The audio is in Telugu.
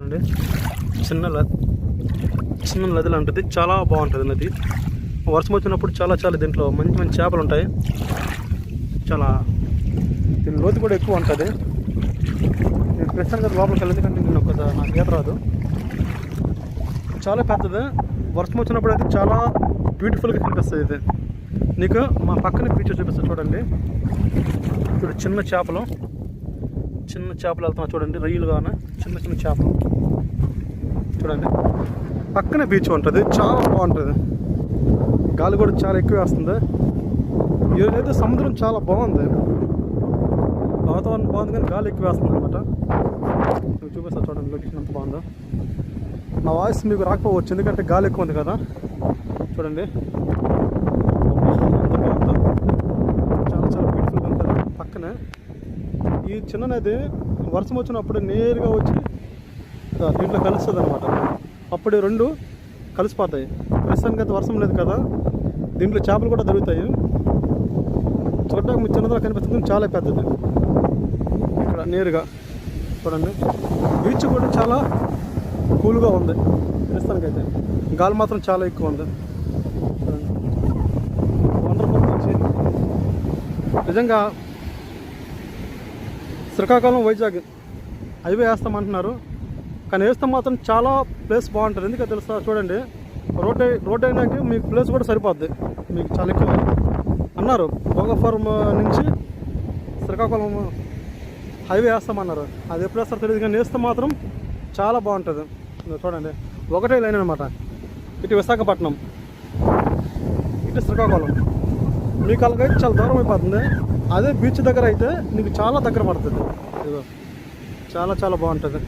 చూడండి, చిన్న నది లాంటిది, చాలా బాగుంటుంది నది. వర్షం వచ్చినప్పుడు చాలా దీంట్లో మంచి మంచి చేపలు ఉంటాయి. చాలా దీని లోతు కూడా ఎక్కువ ఉంటుంది. నేను ప్రస్తుతానికి లోపలికి వెళ్ళదు, ఎందుకంటే నేను నాకు ఈత రాదు. చాలా పెద్దది. వర్షం వచ్చినప్పుడు అయితే చాలా బ్యూటిఫుల్గా కనిపిస్తుంది. ఇది నీకు మా పక్కన బీచ్ చూపిస్తుంది చూడండి. ఇప్పుడు చిన్న చేపలు వెళ్తున్నా చూడండి, రొయ్యలుగానే చిన్న చేపలు చూడండి. పక్కనే బీచ్ ఉంటుంది, చాలా బాగుంటుంది. గాలి కూడా చాలా ఎక్కువ వేస్తుంది. ఈరోజైతే సముద్రం చాలా బాగుంది, వాతావరణం బాగుంది, కానీ గాలి ఎక్కువ వేస్తుంది అనమాట. మీకు చూపిస్తా చూడండి లొకేషన్ ఎంత బాగుందో. నా వాయిస్ మీకు రాకపోవచ్చు, ఎందుకంటే గాలి ఎక్కువ ఉంది కదా. చూడండి ఎంత బాగుందో, చాలా బ్యూటిఫుల్గా ఉంటుంది. పక్కనే ఈ చిన్న నది వర్షం వచ్చినప్పుడు నేరుగా వచ్చి దీంట్లో కలుస్తుంది అనమాట. అప్పుడు రెండు కలిసిపోతాయి. ప్రస్తుతానికి అయితే వర్షం లేదు కదా, దీంట్లో చేపలు కూడా దొరుకుతాయి. చూడడానికి మీకు చిన్నదిగా కనిపిస్తుంది, చాలా పెద్దది. ఇక్కడ నేరుగా చూడండి. బీచ్ కూడా చాలా కూల్గా ఉంది ప్రస్తుతానికైతే. గాలి మాత్రం చాలా ఎక్కువ ఉంది. వండర్ఫుల్ బీచ్ నిజంగా. శ్రీకాకుళం వైజాగ్ హైవే వేస్తామంటున్నారు, కానీ వేస్తే మాత్రం చాలా ప్లేస్ బాగుంటుంది. ఎందుకంటే తెలుసా, చూడండి రోడ్ అయినాక మీకు ప్లేస్ కూడా సరిపోద్ది, మీకు చాలా ఎక్కువ అన్నారు. భోగపురం నుంచి శ్రీకాకుళం హైవే వేస్తామన్నారు. అది ఎప్పుడు వేస్తారో తెలియదు, కానీ వేస్తే మాత్రం చాలా బాగుంటుంది. చూడండి, ఒకటే లైన్ అనమాట. ఇటు విశాఖపట్నం, ఇటు శ్రీకాకుళం. మీకు అలాగైతే చాలా దూరం అయిపోతుంది. అదే బీచ్ దగ్గర అయితే నీకు చాలా దగ్గర పడుతుంది. చాలా బాగుంటుంది.